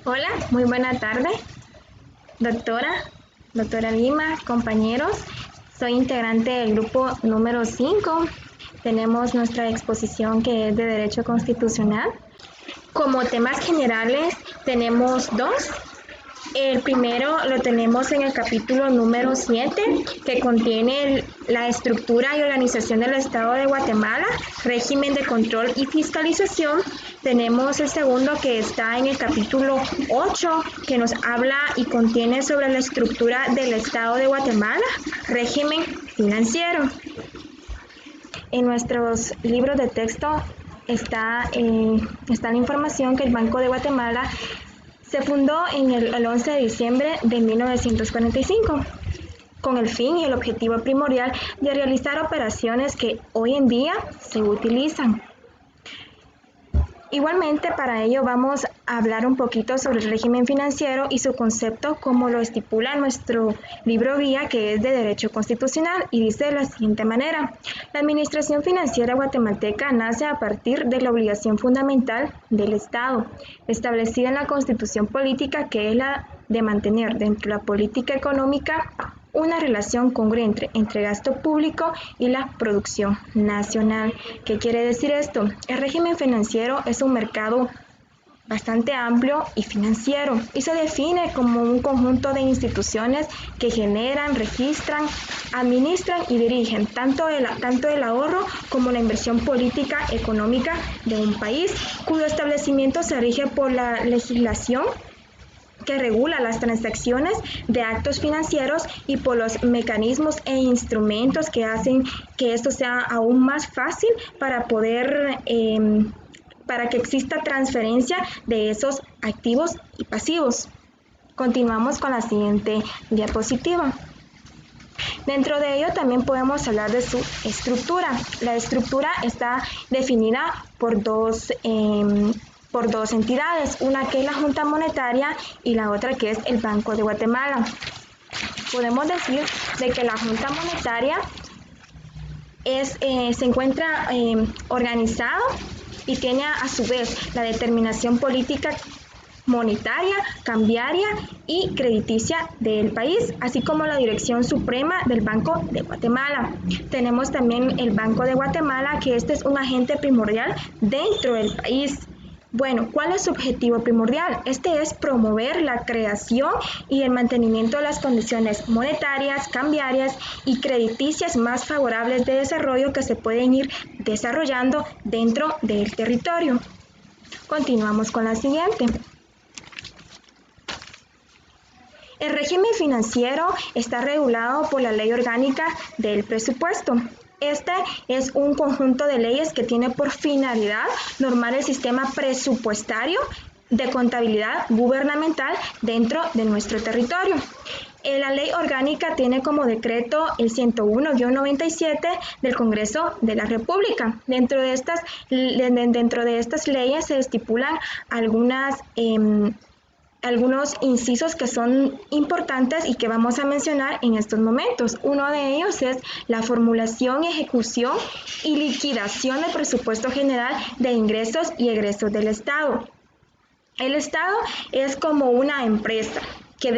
Hola, muy buena tarde, doctora Lima, compañeros. Soy integrante del grupo número 5. Tenemos nuestra exposición que es de Derecho Constitucional. Como temas generales tenemos dos. El primero lo tenemos en el capítulo número 7, que contiene la estructura y organización del Estado de Guatemala, régimen de control y fiscalización. Tenemos el segundo, que está en el capítulo 8, que nos habla y contiene sobre la estructura del Estado de Guatemala, régimen financiero. En nuestros libros de texto está la información que el Banco de Guatemala se fundó el 11 de diciembre de 1945, con el fin y el objetivo primordial de realizar operaciones que hoy en día se utilizan. Igualmente, para ello vamos a hablar un poquito sobre el régimen financiero y su concepto como lo estipula nuestro libro guía, que es de Derecho Constitucional, y dice de la siguiente manera: la administración financiera guatemalteca nace a partir de la obligación fundamental del Estado, establecida en la Constitución Política, que es la de mantener dentro de la política económica una relación congruente entre gasto público y la producción nacional. ¿Qué quiere decir esto? El régimen financiero es un mercado bastante amplio y financiero, y se define como un conjunto de instituciones que generan, registran, administran y dirigen tanto el ahorro como la inversión política económica de un país, cuyo establecimiento se rige por la legislación que regula las transacciones de actos financieros y por los mecanismos e instrumentos que hacen que esto sea aún más fácil para para que exista transferencia de esos activos y pasivos. Continuamos con la siguiente diapositiva. Dentro de ello también podemos hablar de su estructura. La estructura está definida por dos entidades, una que es la Junta Monetaria y la otra que es el Banco de Guatemala. Podemos decir de que la Junta Monetaria se encuentra organizada y tiene a su vez la determinación política, monetaria, cambiaria y crediticia del país, así como la dirección suprema del Banco de Guatemala. Tenemos también el Banco de Guatemala, que este es un agente primordial dentro del país. Bueno, ¿cuál es su objetivo primordial? Este es promover la creación y el mantenimiento de las condiciones monetarias, cambiarias y crediticias más favorables de desarrollo que se pueden ir desarrollando dentro del territorio. Continuamos con la siguiente. El régimen financiero está regulado por la Ley Orgánica del Presupuesto. Este es un conjunto de leyes que tiene por finalidad normar el sistema presupuestario de contabilidad gubernamental dentro de nuestro territorio. La ley orgánica tiene como decreto el 101-97 del Congreso de la República. Dentro de estas leyes se estipulan algunos incisos que son importantes y que vamos a mencionar en estos momentos. Uno de ellos es la formulación, ejecución y liquidación del presupuesto general de ingresos y egresos del Estado. El Estado es como una empresa que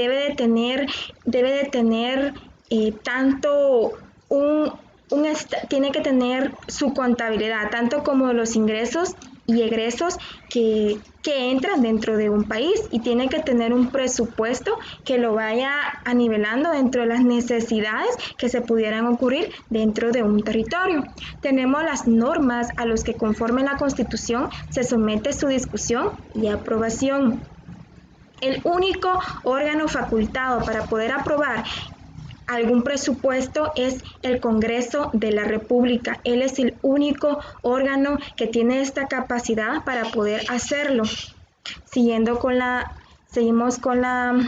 tiene que tener su contabilidad, tanto como los ingresos y egresos que entran dentro de un país, y tiene que tener un presupuesto que lo vaya anivelando dentro de las necesidades que se pudieran ocurrir dentro de un territorio. Tenemos las normas a los que conforme la Constitución se somete su discusión y aprobación. El único órgano facultado para poder aprobar algún presupuesto es el Congreso de la República. Él es el único órgano que tiene esta capacidad para poder hacerlo. Seguimos con la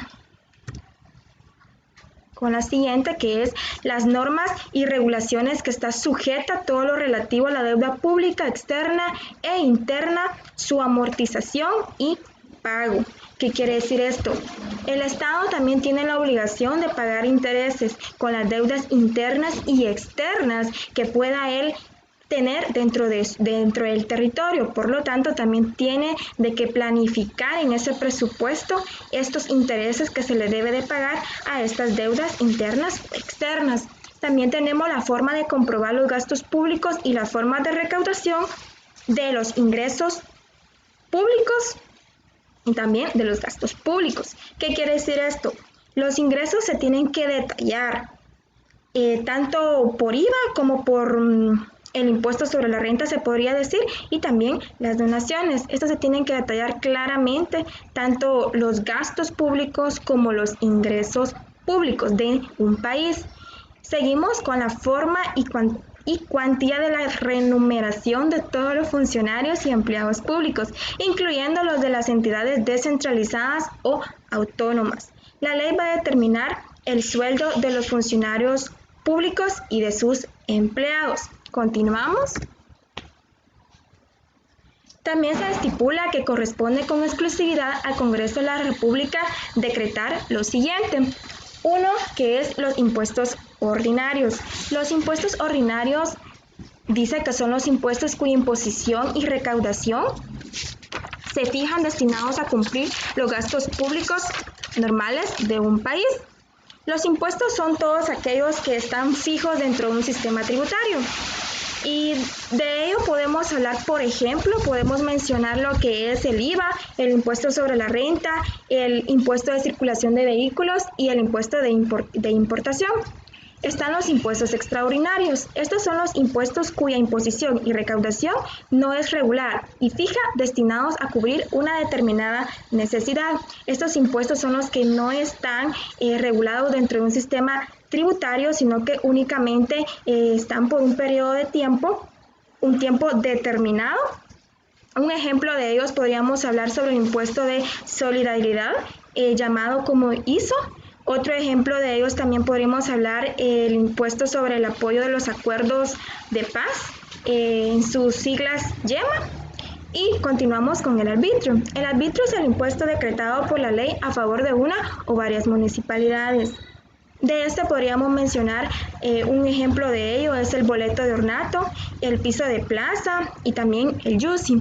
siguiente, que es las normas y regulaciones que está sujeta a todo lo relativo a la deuda pública externa e interna, su amortización y pago. ¿Qué quiere decir esto? El Estado también tiene la obligación de pagar intereses con las deudas internas y externas que pueda él tener dentro del territorio. Por lo tanto, también tiene de que planificar en ese presupuesto estos intereses que se le debe de pagar a estas deudas internas o externas. También tenemos la forma de comprobar los gastos públicos y las formas de recaudación de los ingresos públicos y también de los gastos públicos. ¿Qué quiere decir esto? Los ingresos se tienen que detallar, tanto por IVA como por el impuesto sobre la renta, se podría decir, y también las donaciones. Estos se tienen que detallar claramente, tanto los gastos públicos como los ingresos públicos de un país. Seguimos con la forma y cuantía de la remuneración de todos los funcionarios y empleados públicos, incluyendo los de las entidades descentralizadas o autónomas. La ley va a determinar el sueldo de los funcionarios públicos y de sus empleados. Continuamos. También se estipula que corresponde con exclusividad al Congreso de la República decretar lo siguiente. Uno, que es los impuestos ordinarios. Los impuestos ordinarios dice que son los impuestos cuya imposición y recaudación se fijan destinados a cumplir los gastos públicos normales de un país. Los impuestos son todos aquellos que están fijos dentro de un sistema tributario. Y de ello podemos hablar, por ejemplo, podemos mencionar lo que es el IVA, el impuesto sobre la renta, el impuesto de circulación de vehículos y el impuesto de importación. Están los impuestos extraordinarios. Estos son los impuestos cuya imposición y recaudación no es regular y fija, destinados a cubrir una determinada necesidad. Estos impuestos son los que no están regulados dentro de un sistema tributario, sino que únicamente están por un periodo de tiempo, un tiempo determinado. Un ejemplo de ellos podríamos hablar sobre el impuesto de solidaridad, llamado como ISO. Otro ejemplo de ellos también podríamos hablar el impuesto sobre el apoyo de los acuerdos de paz, en sus siglas YEMA. Y continuamos con el arbitrio. El arbitrio es el impuesto decretado por la ley a favor de una o varias municipalidades. De este podríamos mencionar un ejemplo de ello es el boleto de ornato, el piso de plaza y también el YUSI.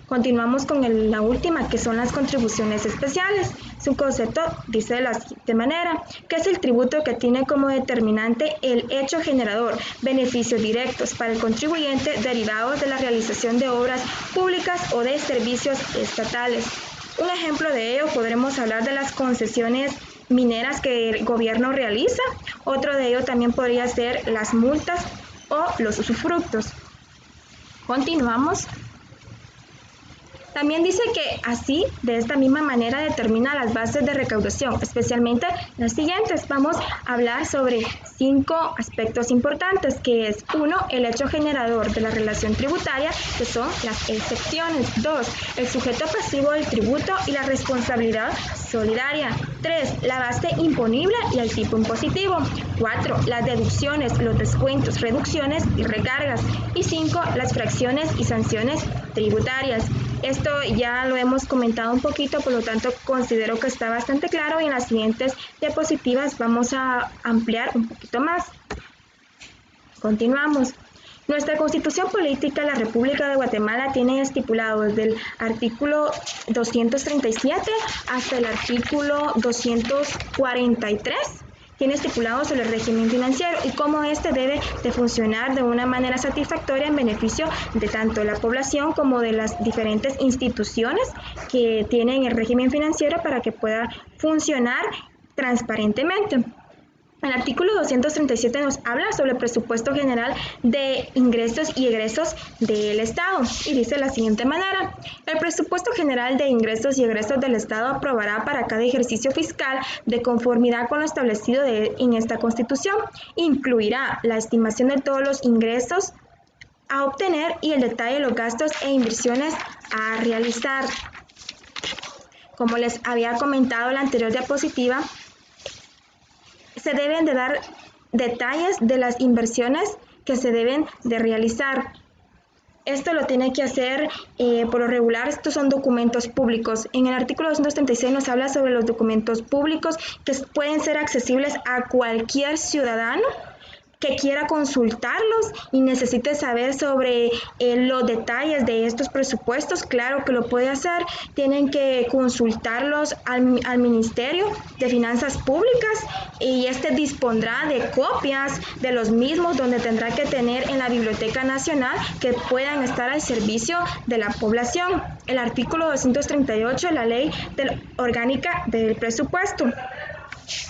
Continuamos con la última, que son las contribuciones especiales. Su concepto dice de la siguiente manera, que es el tributo que tiene como determinante el hecho generador, beneficios directos para el contribuyente derivados de la realización de obras públicas o de servicios estatales. Un ejemplo de ello podremos hablar de las concesiones mineras que el gobierno realiza. Otro de ello también podría ser las multas o los usufructos. Continuamos. También dice que así, de esta misma manera, determina las bases de recaudación, especialmente las siguientes. Vamos a hablar sobre 5 aspectos importantes, que es 1, el hecho generador de la relación tributaria, que son las excepciones. 2, el sujeto pasivo del tributo y la responsabilidad solidaria. 3, la base imponible y el tipo impositivo. 4, las deducciones, los descuentos, reducciones y recargas. Y 5, las fracciones y sanciones tributarias. Esto ya lo hemos comentado un poquito, por lo tanto considero que está bastante claro y en las siguientes diapositivas vamos a ampliar un poquito más. Continuamos. Nuestra Constitución Política de la República de Guatemala tiene estipulado desde el artículo 237 hasta el artículo 243. Tiene estipulado sobre el régimen financiero y cómo éste debe de funcionar de una manera satisfactoria en beneficio de tanto la población como de las diferentes instituciones que tienen el régimen financiero para que pueda funcionar transparentemente. El artículo 237 nos habla sobre el presupuesto general de ingresos y egresos del Estado y dice de la siguiente manera: el presupuesto general de ingresos y egresos del Estado aprobará para cada ejercicio fiscal de conformidad con lo establecido en esta Constitución. Incluirá la estimación de todos los ingresos a obtener y el detalle de los gastos e inversiones a realizar. Como les había comentado en la anterior diapositiva, se deben de dar detalles de las inversiones que se deben de realizar. Esto lo tiene que hacer por lo regular, estos son documentos públicos. En el artículo 236 nos habla sobre los documentos públicos que pueden ser accesibles a cualquier ciudadano que quiera consultarlos y necesite saber sobre los detalles de estos presupuestos, claro que lo puede hacer. Tienen que consultarlos al Ministerio de Finanzas Públicas y este dispondrá de copias de los mismos, donde tendrá que tener en la Biblioteca Nacional, que puedan estar al servicio de la población. El artículo 238 de la Ley Orgánica del Presupuesto.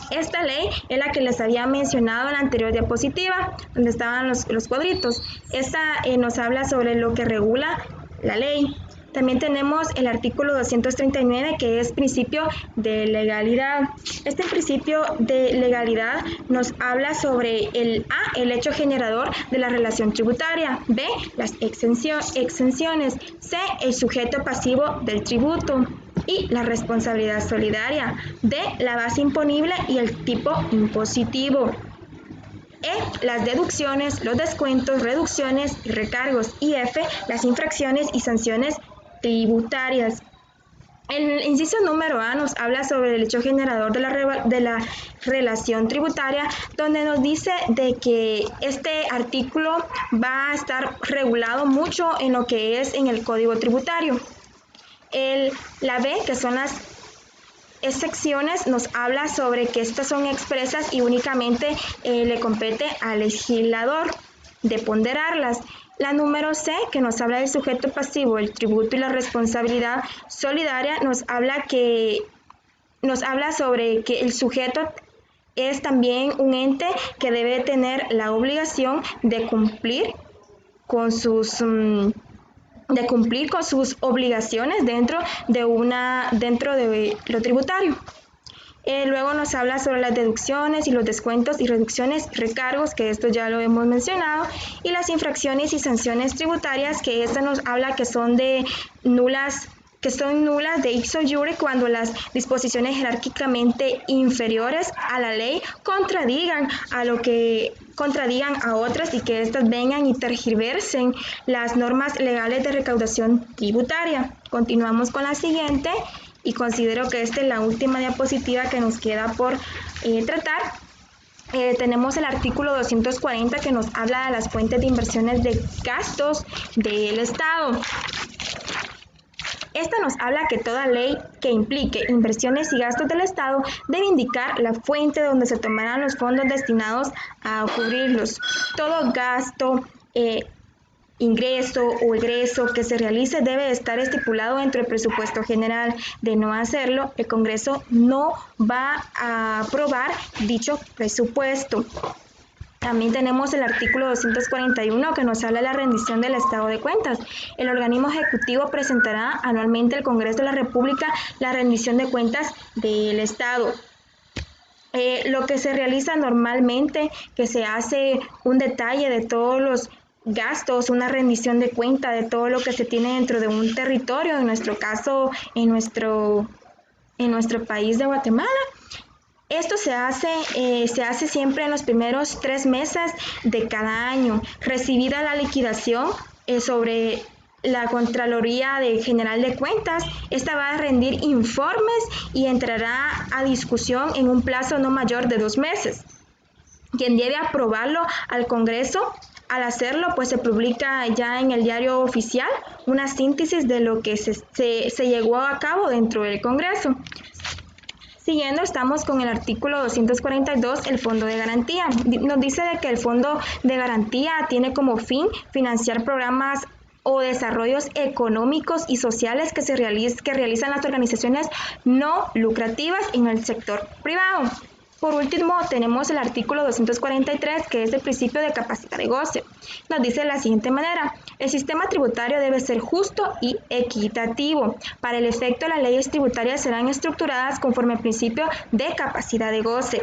Esta ley es la que les había mencionado en la anterior diapositiva, donde estaban los cuadritos. Esta nos habla sobre lo que regula la ley. También tenemos el artículo 239, que es principio de legalidad. Este principio de legalidad nos habla sobre el hecho generador de la relación tributaria. B, las exenciones. C, el sujeto pasivo del tributo. Y la responsabilidad solidaria. D, la base imponible y el tipo impositivo. E, las deducciones, los descuentos, reducciones y recargos. Y F, las infracciones y sanciones tributarias. El inciso número A nos habla sobre el hecho generador de la relación tributaria, donde nos dice de que este artículo va a estar regulado mucho en lo que es en el Código Tributario. La B, que son las excepciones, nos habla sobre que estas son expresas y únicamente le compete al legislador de ponderarlas. La número C, que nos habla del sujeto pasivo, el tributo y la responsabilidad solidaria, nos habla sobre que el sujeto es también un ente que debe tener la obligación de cumplir con sus obligaciones dentro de lo tributario. Luego nos habla sobre las deducciones y los descuentos y reducciones y recargos, que esto ya lo hemos mencionado, y las infracciones y sanciones tributarias, que esta nos habla que son nulas de ipso iure cuando las disposiciones jerárquicamente inferiores a la ley contradigan a otras y que éstas vengan y tergiversen las normas legales de recaudación tributaria. Continuamos con la siguiente y considero que esta es la última diapositiva que nos queda por tratar. Tenemos el artículo 240, que nos habla de las fuentes de inversiones de gastos del Estado. Esta nos habla que toda ley que implique inversiones y gastos del Estado debe indicar la fuente donde se tomarán los fondos destinados a cubrirlos. Todo gasto, ingreso o egreso que se realice debe estar estipulado dentro del presupuesto general. De no hacerlo, el Congreso no va a aprobar dicho presupuesto. También tenemos el artículo 241, que nos habla de la rendición del estado de cuentas. El organismo ejecutivo presentará anualmente al Congreso de la República la rendición de cuentas del Estado. Lo que se realiza normalmente, que se hace un detalle de todos los gastos, una rendición de cuenta de todo lo que se tiene dentro de un territorio, en nuestro caso, en nuestro país de Guatemala. Esto se hace siempre en los primeros 3 meses de cada año. Recibida la liquidación sobre la Contraloría General de Cuentas, esta va a rendir informes y entrará a discusión en un plazo no mayor de 2 meses. Quien debe aprobarlo al Congreso. Al hacerlo, pues se publica ya en el diario oficial una síntesis de lo que se llevó a cabo dentro del Congreso. Siguiendo, estamos con el artículo 242, el Fondo de Garantía. Nos dice de que el Fondo de Garantía tiene como fin financiar programas o desarrollos económicos y sociales que realizan las organizaciones no lucrativas en el sector privado. Por último, tenemos el artículo 243, que es el principio de capacidad de goce. Nos dice de la siguiente manera: el sistema tributario debe ser justo y equitativo. Para el efecto, las leyes tributarias serán estructuradas conforme al principio de capacidad de goce.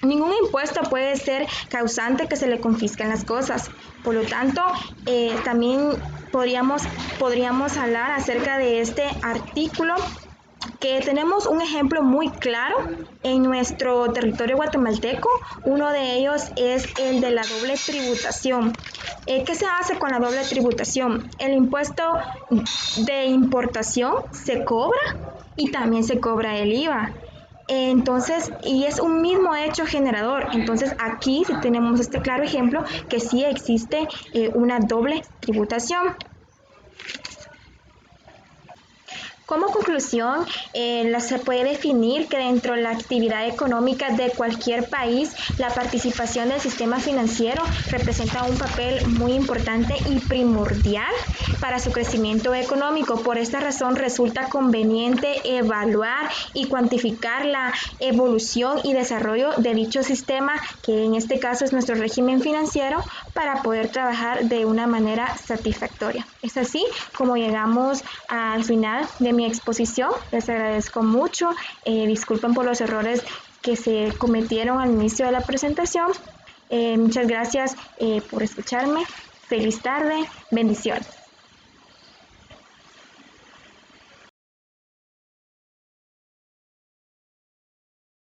Ningún impuesto puede ser causante que se le confisquen las cosas. Por lo tanto, también podríamos hablar acerca de este artículo, que tenemos un ejemplo muy claro en nuestro territorio guatemalteco. Uno de ellos es el de la doble tributación. ¿Qué se hace con la doble tributación? El impuesto de importación se cobra y también se cobra el IVA. Entonces, y es un mismo hecho generador. Entonces, aquí sí tenemos este claro ejemplo que sí existe una doble tributación. Como conclusión, se puede definir que dentro de la actividad económica de cualquier país, la participación del sistema financiero representa un papel muy importante y primordial para su crecimiento económico. Por esta razón, resulta conveniente evaluar y cuantificar la evolución y desarrollo de dicho sistema, que en este caso es nuestro régimen financiero, para poder trabajar de una manera satisfactoria. Es así como llegamos al final de mi exposición. Les agradezco mucho. Disculpen por los errores que se cometieron al inicio de la presentación. Muchas gracias por escucharme. Feliz tarde. Bendiciones.